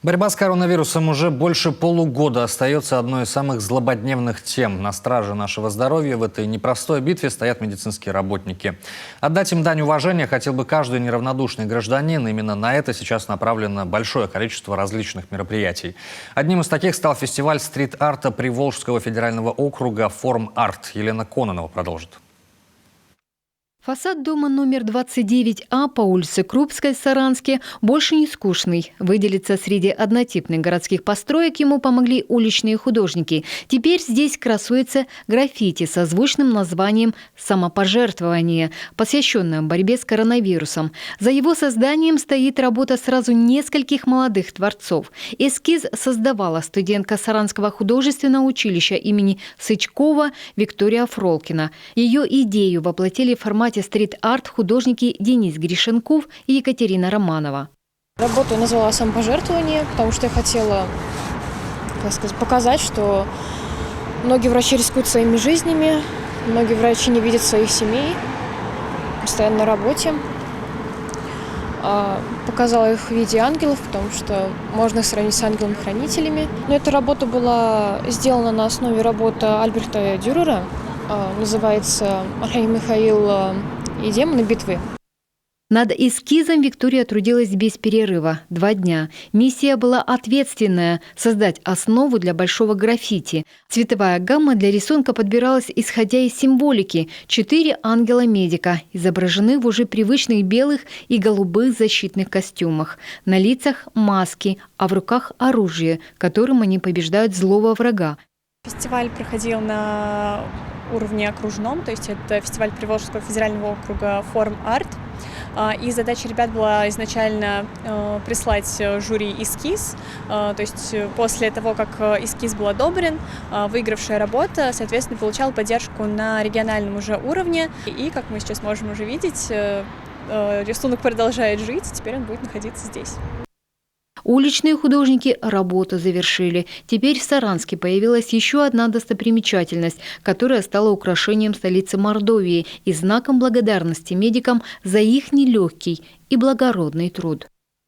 Борьба с коронавирусом уже больше полугода остается одной из самых злободневных тем. На страже нашего здоровья в этой непростой битве стоят медицинские работники. Отдать им дань уважения хотел бы каждый неравнодушный гражданин. Именно на это сейчас направлено большое количество различных мероприятий. Одним из таких стал фестиваль стрит-арта Приволжского федерального округа «Форм-арт». Елена Кононова продолжит. Фасад дома номер 29А по улице Крупской в Саранске больше не скучный. Выделиться среди однотипных городских построек ему помогли уличные художники. Теперь здесь красуется граффити со звучным названием «Самопожертвование», посвященное борьбе с коронавирусом. За его созданием стоит работа сразу нескольких молодых творцов. Эскиз создавала студентка Саранского художественного училища имени Сычкова Виктория Фролкина. Ее идею воплотили в формате стрит-арт художники Денис Гришенков и Екатерина Романова. Работу я назвала «Самопожертвование», потому что я хотела, показать, что многие врачи рискуют своими жизнями, многие врачи не видят своих семей, постоянно на работе. Показала их в виде ангелов, потому что можно их сравнить с ангелами-хранителями. Но эта работа была сделана на основе работы Альбрехта Дюрера. Называется «Архангел Михаил и демоны битвы». Над эскизом Виктория трудилась без перерыва 2 дня. Миссия была ответственная – создать основу для большого граффити. Цветовая гамма для рисунка подбиралась исходя из символики. 4 ангела-медика изображены в уже привычных белых и голубых защитных костюмах. На лицах маски, а в руках оружие, которым они побеждают злого врага. Фестиваль проходил на уровне окружном, то есть это фестиваль Приволжского федерального округа «Форм-арт». И задача ребят была изначально прислать жюри эскиз, то есть после того, как эскиз был одобрен, выигравшая работа, соответственно, получала поддержку на региональном уже уровне. И, как мы сейчас можем уже видеть, рисунок продолжает жить, теперь он будет находиться здесь. Уличные художники работу завершили. Теперь в Саранске появилась еще одна достопримечательность, которая стала украшением столицы Мордовии и знаком благодарности медикам за их нелегкий и благородный труд.